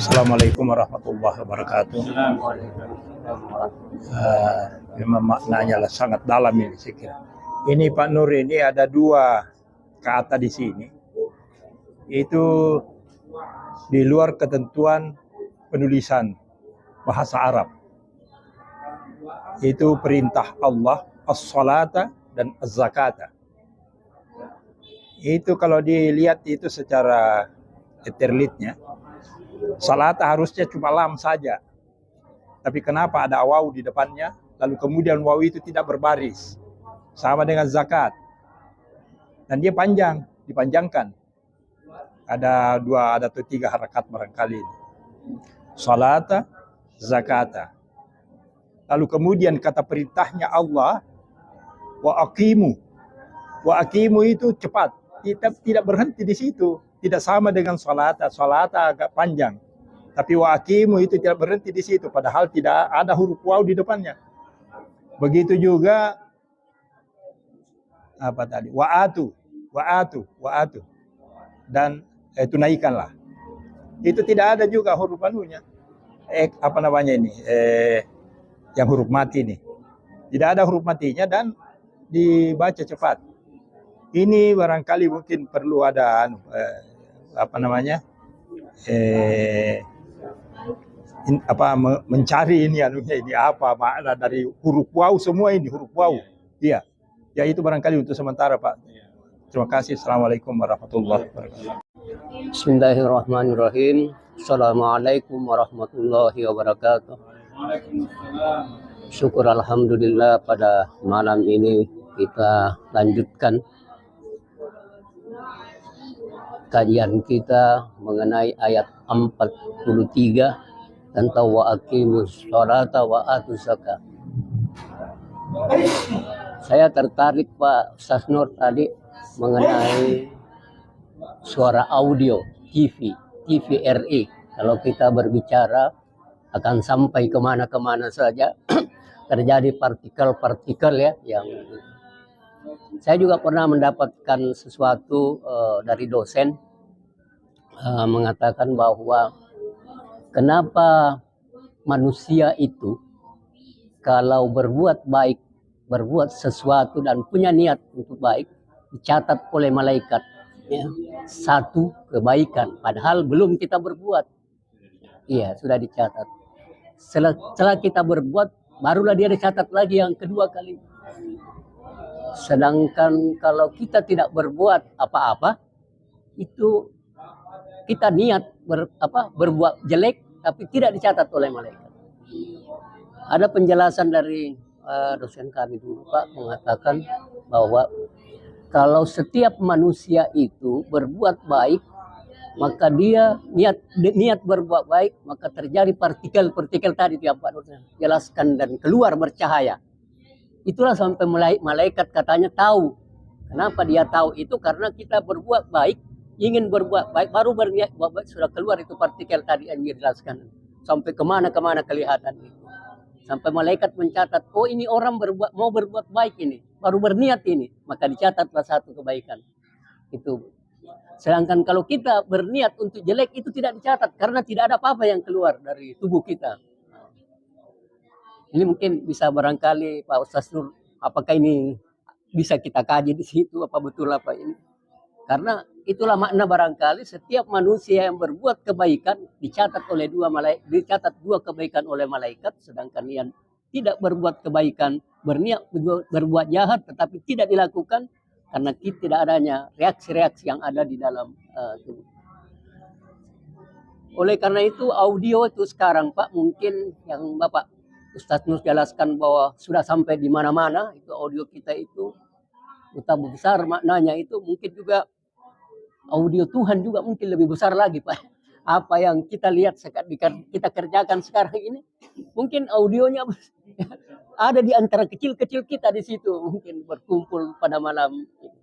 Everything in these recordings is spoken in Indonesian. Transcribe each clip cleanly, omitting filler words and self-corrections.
Assalamualaikum warahmatullahi wabarakatuh. Memang maknanya lah sangat dalam ini saya kira. Ini Pak Nur, ini ada dua kata di sini. Itu di luar ketentuan penulisan bahasa Arab. Itu perintah Allah, as-salata dan az-zakata. Itu kalau dilihat itu secara eterlitnya, salata harusnya cuma lam saja. Tapi kenapa ada waw di depannya, lalu kemudian waw itu tidak berbaris. Sama dengan zakat. Dan dia panjang, dipanjangkan. Ada dua, ada atau tiga harakat barangkali. Salata, zakata. Lalu kemudian kata perintahnya Allah, wa aqimu. Wa aqimu itu cepat. Tidak berhenti di situ. Tidak sama dengan salata. Salata agak panjang. Tapi wa aqimu itu tidak berhenti di situ. Padahal tidak ada huruf waw di depannya. Begitu juga apa tadi? Wa'atu. Dan tunaikanlah. Itu tidak ada juga huruf anunya. Apa namanya ini? Yang huruf mati ini. Tidak ada huruf matinya dan dibaca cepat. Ini barangkali mungkin perlu ada mencari ini apa makna dari huruf waw semua ini huruf waw. Iya. Ya itu barangkali untuk sementara Pak. Terima kasih. Assalamualaikum warahmatullahi wabarakatuh. Bismillahirrahmanirrahim. Assalamualaikum warahmatullahi wabarakatuh. Syukur alhamdulillah pada malam ini kita lanjutkan kajian kita mengenai ayat 43 tentang wa aqimus sholata wa atuz zakat. Saya tertarik Pak Ustaz Nur tadi mengenai suara audio TVRI. Kalau kita berbicara akan sampai kemana-kemana saja. Terjadi partikel-partikel ya yang saya juga pernah mendapatkan sesuatu dari dosen mengatakan bahwa kenapa manusia itu kalau berbuat baik, berbuat sesuatu dan punya niat untuk baik, dicatat oleh malaikat ya, satu kebaikan padahal belum kita berbuat. Iya, sudah dicatat. Setelah kita berbuat barulah dia dicatat lagi yang kedua kali. Sedangkan kalau kita tidak berbuat apa-apa, itu kita niat berbuat jelek tapi tidak dicatat oleh malaikat. Ada penjelasan dari dosen kami dulu Pak mengatakan bahwa kalau setiap manusia itu berbuat baik, maka dia niat berbuat baik, maka terjadi partikel-partikel tadi yang Pak dosen jelaskan dan keluar bercahaya. Itulah sampai malaikat katanya tahu. Kenapa dia tahu itu? Karena kita berbuat baik, ingin berbuat baik, baru berniat buat baik, sudah keluar itu partikel tadi yang dijelaskan. Sampai kemana-kemana kelihatan itu. Sampai malaikat mencatat, oh ini orang mau berbuat baik ini, baru berniat ini, maka dicatatlah satu kebaikan. Itu. Sedangkan kalau kita berniat untuk jelek itu tidak dicatat, karena tidak ada apa-apa yang keluar dari tubuh kita. Ini mungkin bisa barangkali Pak Ustaz Nur, apakah ini bisa kita kaji di situ, apa betul apa ini? Karena itulah makna barangkali setiap manusia yang berbuat kebaikan dicatat dua kebaikan oleh malaikat, sedangkan yang tidak berbuat kebaikan, berniat berbuat jahat tetapi tidak dilakukan karena tidak adanya reaksi-reaksi yang ada di dalam tubuh. Oleh karena itu audio itu sekarang Pak, mungkin yang Bapak Ustaz Nur jelaskan bahwa sudah sampai di mana-mana, itu audio kita itu betapa besar maknanya itu, mungkin juga audio Tuhan juga mungkin lebih besar lagi Pak. Apa yang kita lihat kita kerjakan sekarang ini, mungkin audionya ada di antara kecil-kecil kita di situ, mungkin berkumpul pada malam ini.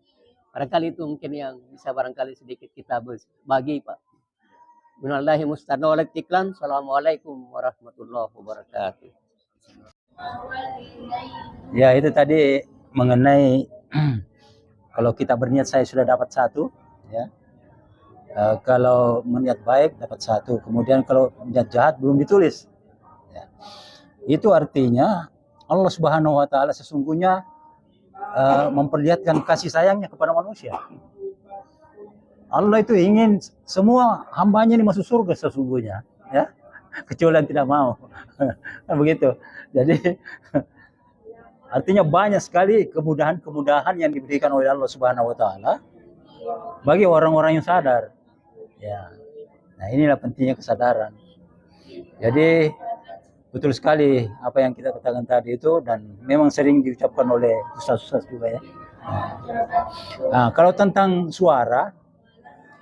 Barangkali itu mungkin yang bisa barangkali sedikit kita bagi Pak. Minallahi musta'an tiklan. Assalamualaikum warahmatullahi wabarakatuh. Ya itu tadi mengenai kalau kita berniat saya sudah dapat satu ya. Kalau meniat baik dapat 1, kemudian kalau niat jahat belum ditulis. Ya. Itu artinya Allah Subhanahu wa taala sesungguhnya memperlihatkan kasih sayangnya kepada manusia. Allah itu ingin semua hambanya ini masuk surga sesungguhnya, ya. Kecuali yang tidak mau. Begitu. Jadi artinya banyak sekali kemudahan-kemudahan yang diberikan oleh Allah Subhanahu wa taala bagi orang-orang yang sadar. Ya. Nah, inilah pentingnya kesadaran. Jadi betul sekali apa yang kita katakan tadi itu, dan memang sering diucapkan oleh ustaz-ustaz juga ya. Nah, kalau tentang suara,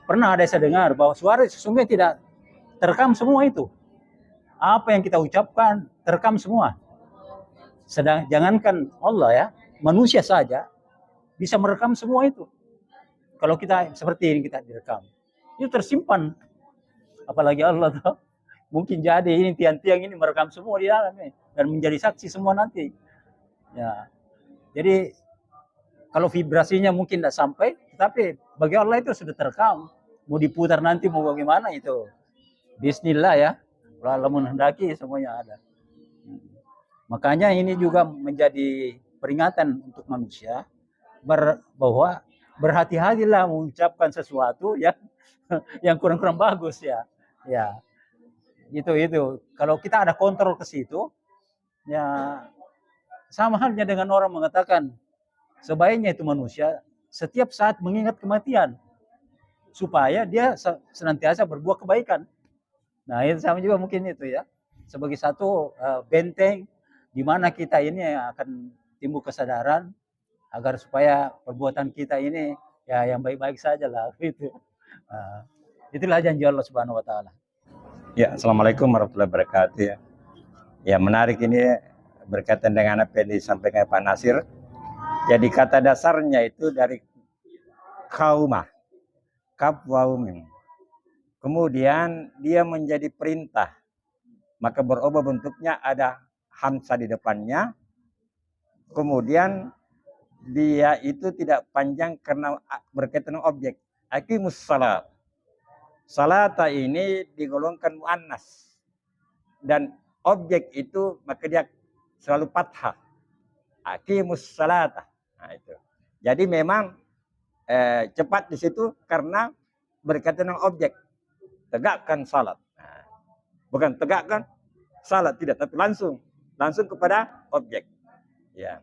pernah ada saya dengar bahwa suara sesungguhnya tidak terekam semua itu. Apa yang kita ucapkan terekam semua. Jangankan Allah ya, manusia saja bisa merekam semua itu. Kalau kita seperti ini kita direkam, itu tersimpan. Apalagi Allah tuh, mungkin jadi ini tiang-tiang ini merekam semua di dalamnya dan menjadi saksi semua nanti. Ya, jadi kalau vibrasinya mungkin tidak sampai, tapi bagi Allah itu sudah terekam. Mau diputar nanti mau bagaimana itu, Bismillah ya. Kalau menghendaki semuanya ada. Makanya ini juga menjadi peringatan untuk manusia bahwa berhati-hatilah mengucapkan sesuatu yang kurang-kurang bagus ya. Ya. Itu. Kalau kita ada kontrol ke situ, ya sama halnya dengan orang mengatakan sebaiknya itu manusia setiap saat mengingat kematian supaya dia senantiasa berbuat kebaikan. Nah, itu sama juga mungkin itu ya. Sebagai satu benteng di mana kita ini akan timbul kesadaran agar supaya perbuatan kita ini ya yang baik-baik saja lah gitu. Itulah janji Allah Subhanahu wa taala. Ya, Assalamualaikum warahmatullahi wabarakatuh ya. Ya, menarik ini berkaitan dengan apa yang disampaikan Pak Nasir. Jadi kata dasarnya itu dari kaumah, kapwaumim. Kemudian dia menjadi perintah. Maka berubah bentuknya, ada hamzah di depannya. Kemudian dia itu tidak panjang karena berkaitan dengan objek. Aqimus salat. Salata ini digolongkan muannas. Dan objek itu maka dia selalu fathah. Aqimus salata. Nah, itu. Jadi memang cepat di situ karena berkaitan dengan objek. Tegakkan salat. Nah, bukan tegakkan salat, tidak, tapi langsung kepada objek. Ya.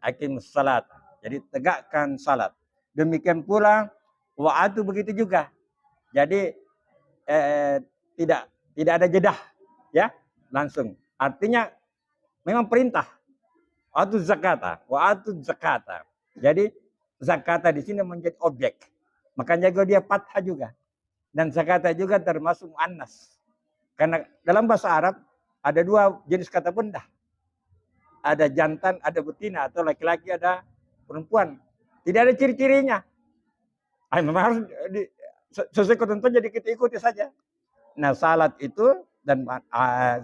Aqimus salat. Jadi tegakkan salat. Demikian pula wa'atu begitu juga. Jadi tidak ada jedah, ya, langsung. Artinya memang perintah. Wa'atu zakata, wa'atu zakata. Jadi zakata di sini menjadi objek. Makanya dia fathah juga. Dan zakata juga termasuk muannas. Karena dalam bahasa Arab ada 2 jenis kata benda. Ada jantan, ada betina, atau laki-laki, ada perempuan. Tidak ada ciri-cirinya. Memang harus sesuai ketentuan, jadi kita ikuti saja. Nah, salat itu dan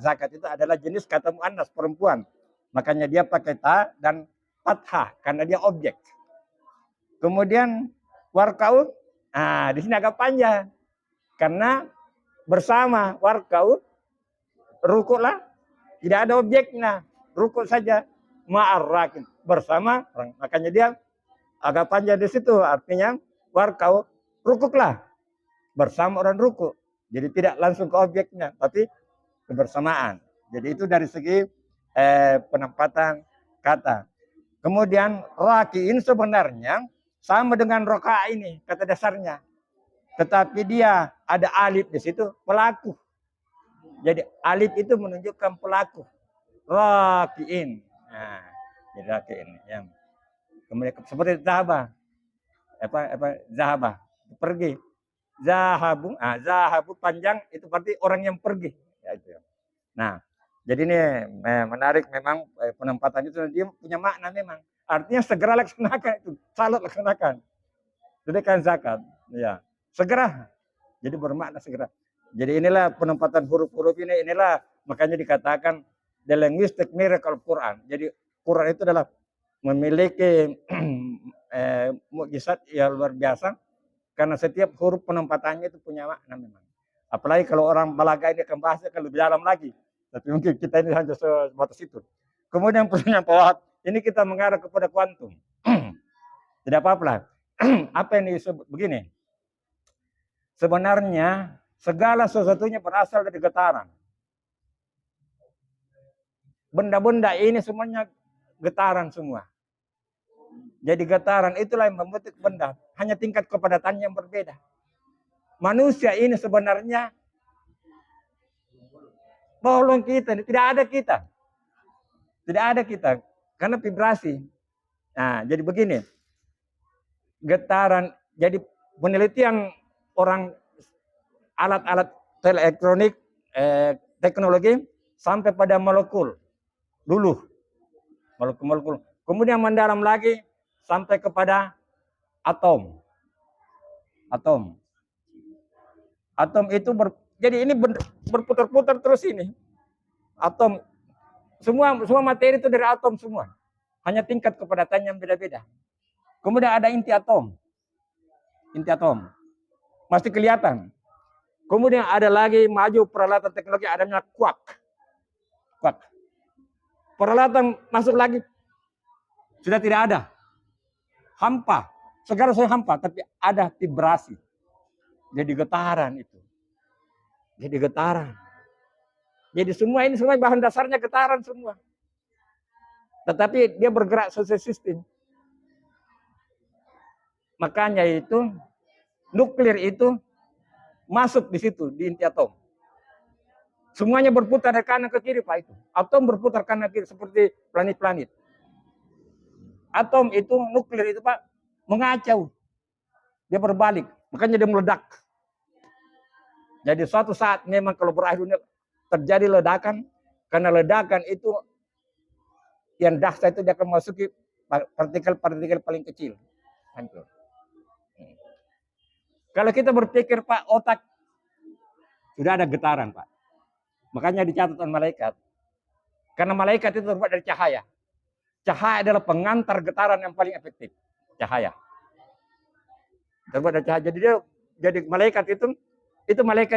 zakat itu adalah jenis kata muannas, perempuan. Makanya dia pakai ta dan fathah karena dia objek. Kemudian warkau, di sini agak panjang. Karena bersama warkau, rukuklah, tidak ada objeknya, rukuk saja, ma'arrakin, bersama orang. Makanya dia agak panjang di situ, artinya warkau, rukuklah, bersama orang rukuk. Jadi tidak langsung ke objeknya, tapi kebersamaan. Jadi itu dari segi penempatan kata. Kemudian rakiin sebenarnya sama dengan roka ini, kata dasarnya. Tetapi dia ada alif di situ, pelaku. Jadi alif itu menunjukkan pelaku. Rakiin. Nah, jadi rakiin. Yang kemudian seperti zahaba. Zahaba, pergi. Zahabu, zahabu panjang itu berarti orang yang pergi. Ya, itu. Nah, jadi ini menarik memang penempatan itu, dia punya makna memang. Artinya segera laksanakan itu, salat laksanakan. Sedekah zakat, ya. Segera. Jadi bermakna segera. Jadi inilah penempatan huruf-huruf ini, inilah makanya dikatakan the linguistic miracle Quran. Jadi Quran itu adalah memiliki mukjizat yang luar biasa Karena setiap huruf penempatannya itu punya makna memang. Apalagi kalau orang balaga ini akan bahasnya kan lebih dalam lagi. Tapi mungkin kita ini hanya sebatas itu. Kemudian pertanyaan Pak Wahab, ini kita mengarah kepada kuantum. Tidak apa-apa lah. Apa yang disebut begini? Sebenarnya segala sesuatunya berasal dari getaran. Benda-benda ini semuanya getaran semua. Jadi getaran itulah yang membentuk benda. Hanya tingkat kepadatannya yang berbeda. Manusia ini sebenarnya bolong kita. Tidak ada kita. Tidak ada kita. Karena vibrasi. Nah, jadi begini. Getaran. Jadi penelitian orang alat-alat elektronik, teknologi sampai pada molekul. Dulu. Molekul-molekul. Kemudian mendalam lagi sampai kepada atom. Atom. Atom itu jadi ini berputar-putar terus ini. Atom. Semua materi itu dari atom semua. Hanya tingkat kepadatannya yang beda-beda. Kemudian ada inti atom. Inti atom. Masih kelihatan. Kemudian ada lagi maju peralatan teknologi adanya kuak. Kuak. Peralatan masuk lagi. Sudah tidak ada. Hampa. Segala sesuatu hampa. Tapi ada vibrasi. Jadi getaran itu. Jadi getaran. Jadi semua ini semua bahan dasarnya getaran semua. Tetapi dia bergerak sesuai sistem. Makanya itu nuklir itu masuk di situ di inti atom. Semuanya berputar dari kanan ke kiri Pak itu. Atom berputar kanan ke kiri seperti planet-planet. Atom itu nuklir itu Pak mengacau. Dia berbalik, makanya dia meledak. Jadi suatu saat memang kalau berakhir dunia terjadi ledakan, karena ledakan itu yang dahsyat itu dia akan masuki partikel-partikel paling kecil. Hancur. Kalau kita berpikir Pak, otak sudah ada getaran Pak. Makanya dicatat oleh malaikat. Karena malaikat itu terbuat dari cahaya. Cahaya adalah pengantar getaran yang paling efektif. Cahaya. Terbuat dari cahaya. Jadi malaikat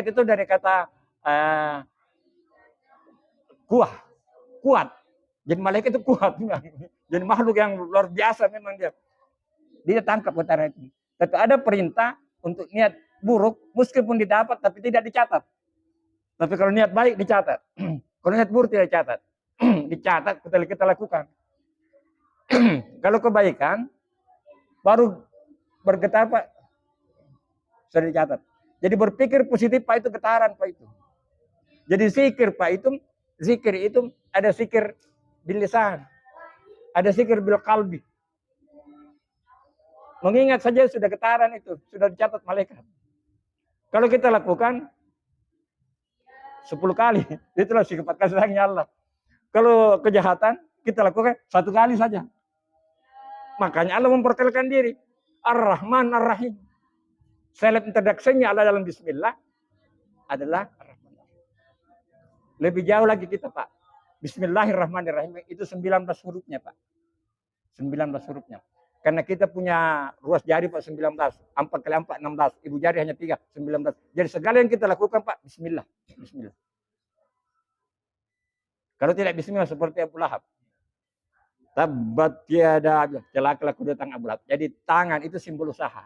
itu dari kata kuat. Jadi malaikat itu kuat. Jadi makhluk yang luar biasa memang dia. Dia tangkap getaran itu. Tapi ada perintah untuk niat buruk, meskipun didapat tapi tidak dicatat. Tapi kalau niat baik dicatat. Kalau niat buruk tidak dicatat. Dicatat kita lakukan. Kalau kebaikan baru bergetar Pak, sudah dicatat. Jadi berpikir positif Pak itu getaran Pak itu. Jadi zikir Pak itu, zikir itu ada zikir bil lisan, ada zikir bil qalbi. Mengingat saja sudah getaran itu, sudah dicatat malaikat. Kalau kita lakukan 10 kali, itulah sifat kasih sayangnya Allah. Kalau kejahatan kita lakukan 1 kali saja. Makanya Allah memperkenalkan diri. Ar-Rahman Ar-Rahim. Seleb introduksinya Allah dalam Bismillah adalah Ar-Rahman Ar-Rahim. Lebih jauh lagi kita Pak. Bismillahirrahmanirrahim itu 19 hurufnya Pak. 19 hurufnya. Karena kita punya ruas jari Pak 19. 4 kali 4, 16. Ibu jari hanya 3, 19. Jadi segala yang kita lakukan Pak, Bismillah. Bismillah. Kalau tidak Bismillah seperti Abu Lahab. Tabat tiada celaka datang Abu Lahab. Jadi tangan itu simbol usaha.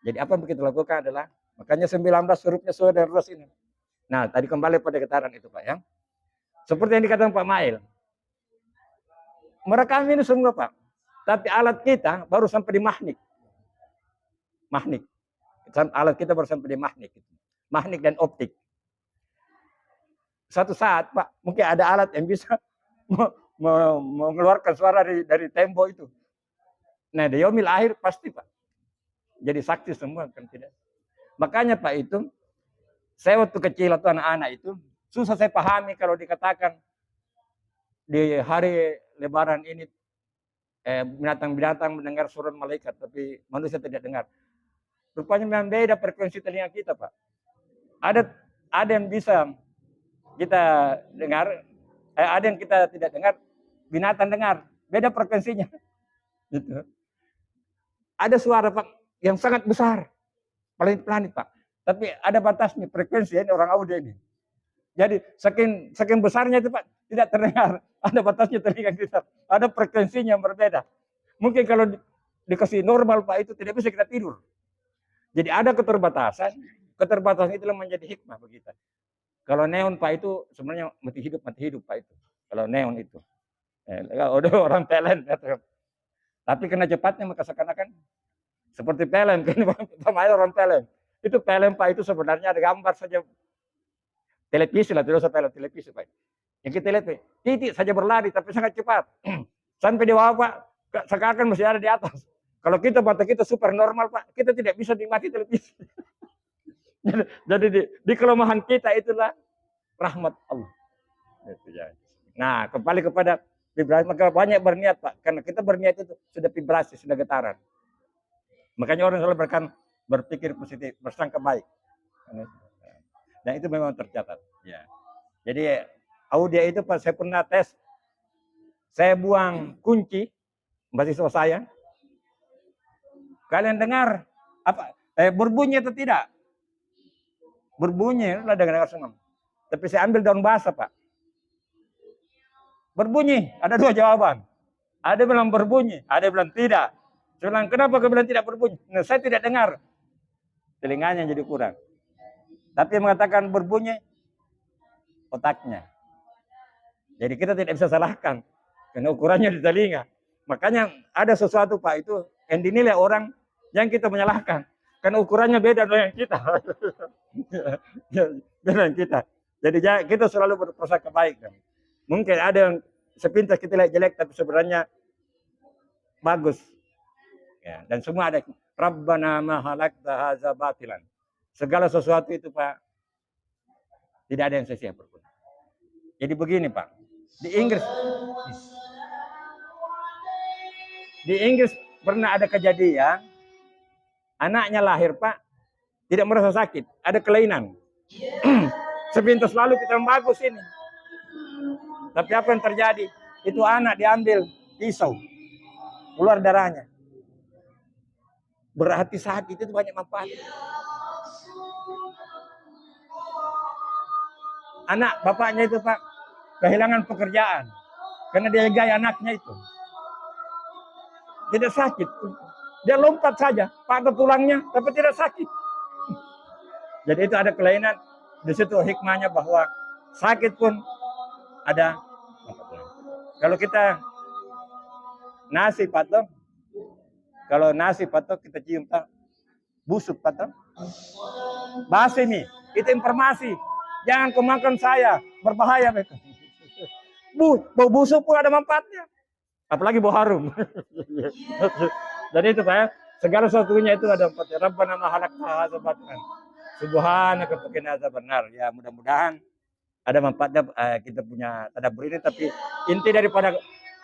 Jadi apa yang kita lakukan adalah, makanya 19 hurufnya sesuai dengan ruas ini. Nah tadi kembali pada getaran itu Pak ya. Seperti yang dikatakan Pak Mail. Merekam ini semua Pak. Tapi alat kita baru sampai di mahnik. Mahnik. Alat kita baru sampai di mahnik. Mahnik dan optik. Satu saat Pak, mungkin ada alat yang bisa mengeluarkan suara dari tembok itu. Nah, di yaumil akhir pasti Pak. Jadi saksi semua kan tidak. Makanya Pak itu, saya waktu kecil atau anak-anak itu, susah saya pahami kalau dikatakan di hari Lebaran ini binatang-binatang mendengar suara malaikat, tapi manusia tidak dengar. Rupanya memang beda frekuensi telinga kita Pak. Ada yang bisa kita dengar, ada yang kita tidak dengar, binatang dengar, beda frekuensinya. Gitu. Ada suara Pak yang sangat besar. planet-planet Pak. Tapi ada batasnya frekuensi ini orang audio ini. Jadi saking besarnya itu Pak tidak terdengar. Ada batasnya telinga kita. Ada frekuensinya yang berbeda. Mungkin kalau dikasih normal Pak itu tidak bisa kita tidur. Jadi ada keterbatasan. Keterbatasan itulah menjadi hikmah bagi kita. Kalau neon Pak itu sebenarnya mati hidup Pak itu. Kalau neon itu. Udah orang PLN. Tapi kena cepatnya maka seakan-akan seperti PLN. Sama orang PLN. Itu PLN Pak itu sebenarnya ada gambar saja. Televisi lah, tidak usah film televisi Pak. Yang kita lihat titik saja berlari tapi sangat cepat. Sampai di bawah Pak, seakan masih ada di atas. Kalau kita mata kita super normal Pak, kita tidak bisa nikmati televisi. Jadi di kelemahan kita itulah rahmat Allah. Nah, kembali kepada vibrasi, maka banyak berniat Pak. Karena kita berniat itu sudah vibrasi, sudah getaran. Makanya orang selalu berpikir positif, bersangka baik. Dan itu memang tercatat. Ya. Jadi audio itu Pak, saya pernah tes. Saya buang kunci mahasiswa saya. Kalian dengar apa? Berbunyi atau tidak? Berbunyi, lah dengar semua. Tapi saya ambil daun basah Pak. Berbunyi, ada dua jawaban. Ada bilang berbunyi, ada bilang tidak. Saya bilang, kenapa kau bilang tidak berbunyi? Nah, saya tidak dengar. Telinganya jadi kurang. Tapi yang mengatakan berbunyi, otaknya. Jadi kita tidak bisa salahkan. Karena ukurannya di telinga. Makanya ada sesuatu Pak itu yang dinilai orang yang kita menyalahkan. Karena ukurannya beda dengan kita. Beda dengan kita. Jadi kita selalu berprasangka baik. Mungkin ada yang sepintas kita lihat jelek tapi sebenarnya bagus. Ya, dan semua ada. Rabbana ma halakta hadza batilan. Segala sesuatu itu Pak tidak ada yang sia-sia berguna. Jadi begini Pak. Di Inggris pernah ada kejadian anaknya lahir Pak tidak merasa sakit, ada kelainan. Sepintas lalu kita bagus ini. Tapi apa yang terjadi? Itu anak diambil pisau, keluar darahnya. Berarti saat itu banyak manfaat. Anak bapaknya itu Pak kehilangan pekerjaan karena dia gaya anaknya itu. Tidak sakit. Dia lompat saja, patah tulangnya tapi tidak sakit. Jadi itu ada kelainan. Di situ hikmahnya bahwa sakit pun ada. Kalau kita nasi patok, kalau nasi patok kita cium tak busuk patok. Basi nih, itu informasi. Jangan kau makan saya, berbahaya mereka. Bau busuk pun ada manfaatnya. Apalagi bau harum. Jadi itu Pak, segala sesuatunya itu ada manfaatnya. Rabbana ma halakta hadza batilan. Subhanaka faqina adzabannar. Ya mudah-mudahan ada manfaatnya kita punya tadabbur ini. Tapi inti daripada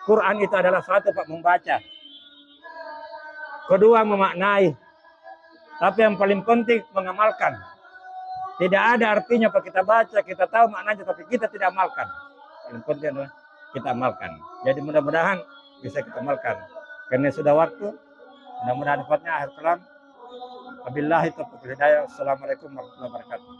Quran itu adalah satu Pak, membaca. Kedua memaknai. Tapi yang paling penting mengamalkan. Tidak ada artinya Pak kita baca, kita tahu maknanya, tapi kita tidak amalkan. Paling penting adalah kita amalkan. Jadi mudah-mudahan bisa kita amalkan. Karena sudah waktu, mudah-mudahan dapatnya akhir kalam. Wabillahi taufiq wal hidayah. Assalamualaikum warahmatullahi wabarakatuh.